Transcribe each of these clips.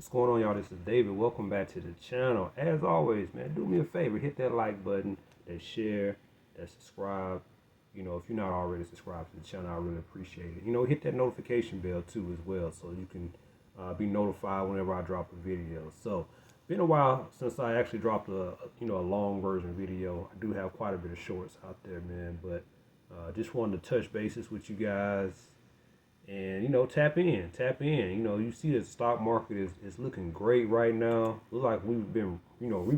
What's going on, y'all? This is David. Welcome back to the channel. As always, man, do me a favor. Hit that like button, that share, that subscribe. If you're not already subscribed to the channel, I really appreciate it. Hit that notification bell too as well so you can be notified whenever I drop a video. So, been a while since I actually dropped a long version video. I do have quite a bit of shorts out there, man, but just wanted to touch bases with you guys and tap in. You see the stock market is looking great right now. Looks like we've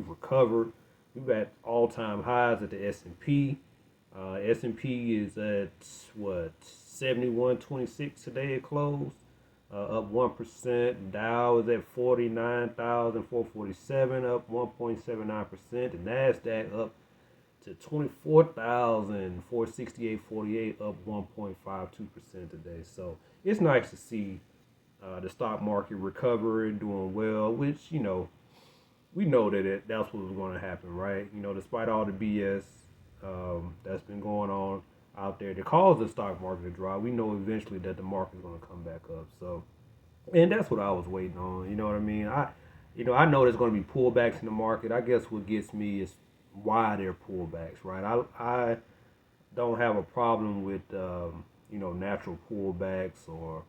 recovered. We've got all-time highs at the S&P. S&P is at what 71.26 today it closed, up 1%. Dow is at 49,447, up 1.79%. The Nasdaq up to 24,468.48, up 1.52% today. So it's nice to see the stock market recovering, doing well, which, we know that's what was going to happen, right? Despite all the BS that's been going on out there that caused the stock market to drop, we know eventually that the market's going to come back up. So, and that's what I was waiting on. You know what I mean? I know there's going to be pullbacks in the market. I guess what gets me is why they're pullbacks, right? I don't have a problem with natural pullbacks or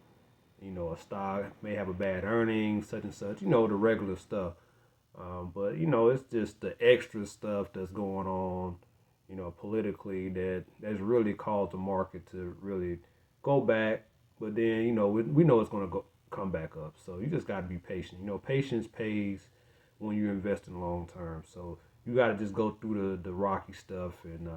a stock may have a bad earnings, such and such, the regular stuff. But it's just the extra stuff that's going on, politically that's really caused the market to really go back. But then we know it's going to come back up. So you just got to be patient. Patience pays when you're investing long term. So you got to just go through the rocky stuff and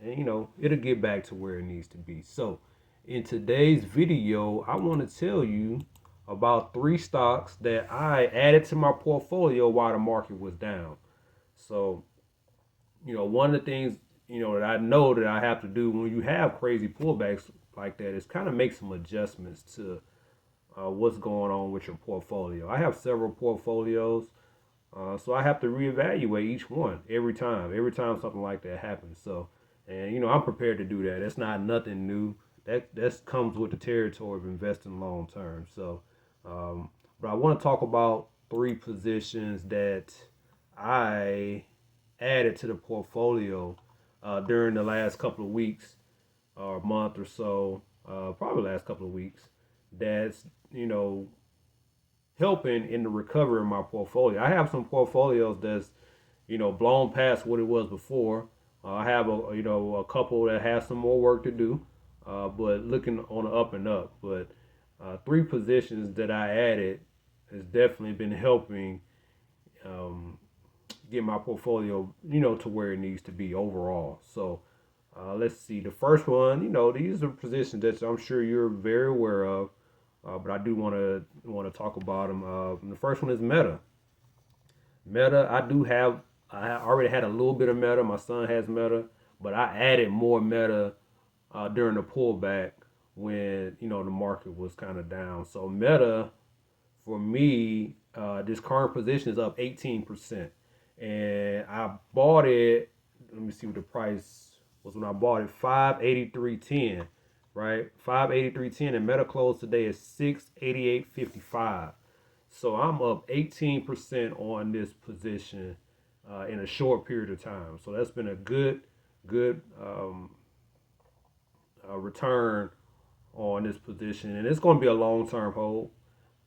it'll get back to where it needs to be. So in today's video, I want to tell you about 3 stocks that I added to my portfolio while the market was down. So, one of the things, that I know that I have to do when you have crazy pullbacks like that is kind of make some adjustments to what's going on with your portfolio. I have several portfolios. So I have to reevaluate each one every time something like that happens. So, and I'm prepared to do that. It's not nothing new. That comes with the territory of investing long term. So, but I want to talk about 3 positions that I added to the portfolio during the last couple of weeks or month or so, probably the last couple of weeks. That's helping in the recovery of my portfolio. I have some portfolios that's blown past what it was before. I have a couple that has some more work to do, but looking on the up and up. But 3 positions that I added has definitely been helping get my portfolio to where it needs to be overall. So let's see. The first one, these are positions that I'm sure you're very aware of. But I do want to talk about them. The first one is Meta. Meta, I already had a little bit of Meta. My son has Meta, but I added more Meta during the pullback when the market was kind of down. So Meta, for me, this current position is up 18%, and I bought it. Let me see what the price was when I bought it. 583.10. Right, 583.10, and Meta closed today is 688.55. So I'm up 18% on this position in a short period of time. So that's been a good return on this position, and it's going to be a long-term hold.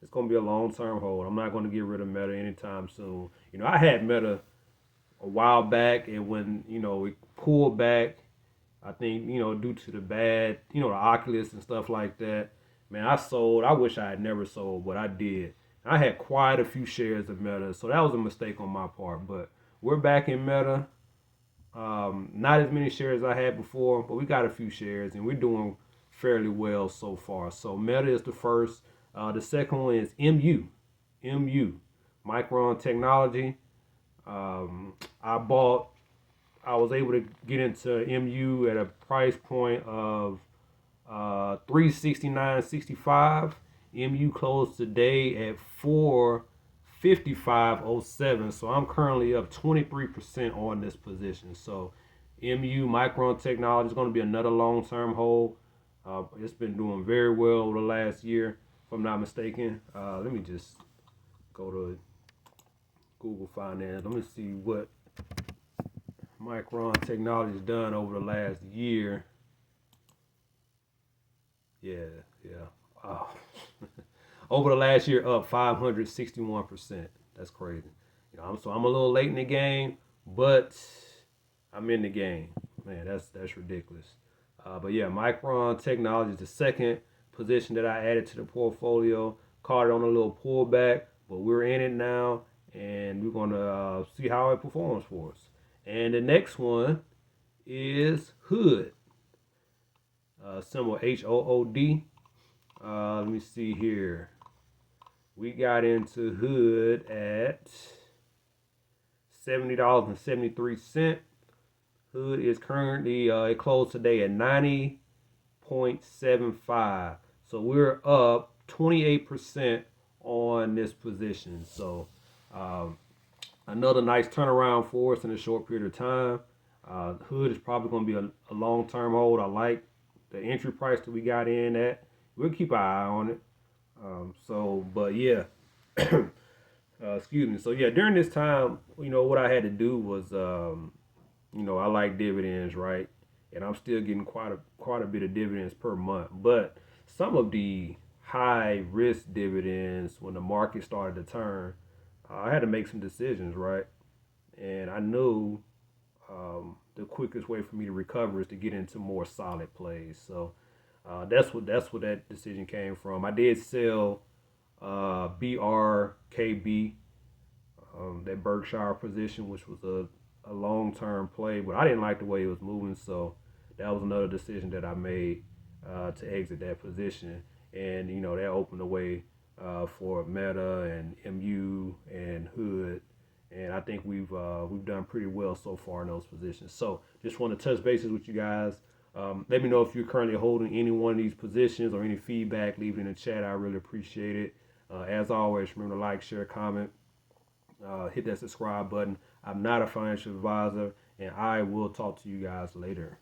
It's going to be a long-term hold. I'm not going to get rid of Meta anytime soon. I had Meta a while back, and when it pulled back, I think, due to the bad, the Oculus and stuff like that, man, I sold. I wish I had never sold, but I did. I had quite a few shares of Meta, so that was a mistake on my part. But we're back in Meta. Not as many shares as I had before, but we got a few shares, and we're doing fairly well so far. So Meta is the first. The second one is MU. MU, Micron Technology. I was able to get into MU at a price point of $369.65. MU closed today at $455.07. So I'm currently up 23% on this position. So MU Micron Technology is going to be another long-term hold. It's been doing very well over the last year, if I'm not mistaken. Let me just go to Google Finance. Let me see what Micron Technology has done over the last year. Yeah, yeah. Oh. Over the last year, up 561%. That's crazy. So I'm a little late in the game, but I'm in the game. Man, that's ridiculous. But yeah, Micron Technology is the second position that I added to the portfolio. Caught it on a little pullback, but we're in it now, and we're gonna see how it performs for us. And the next one is Hood, symbol HOOD. Let me see here. We got into Hood at $70.73. Hood is currently, it closed today at 90.75. So we're up 28% on this position. So another nice turnaround for us in a short period of time. Hood is probably going to be a long-term hold. I like the entry price that we got in at. We'll keep an eye on it. But yeah, excuse me. So yeah, during this time, what I had to do was, I like dividends, right? And I'm still getting quite a bit of dividends per month. But some of the high risk dividends, when the market started to turn, I had to make some decisions, right? And I knew the quickest way for me to recover is to get into more solid plays. So that's what that decision came from. I did sell BRKB, that Berkshire position, which was a long term play, but I didn't like the way it was moving, so that was another decision that I made to exit that position, and that opened the way for Meta and MU and Hood, and I think we've done pretty well so far in those positions. So just want to touch bases with you guys. Let me know if you're currently holding any one of these positions or any feedback. Leave it in the chat. I really appreciate it. As always, remember to like, share, comment, hit that subscribe button. I'm not a financial advisor, and I will talk to you guys later.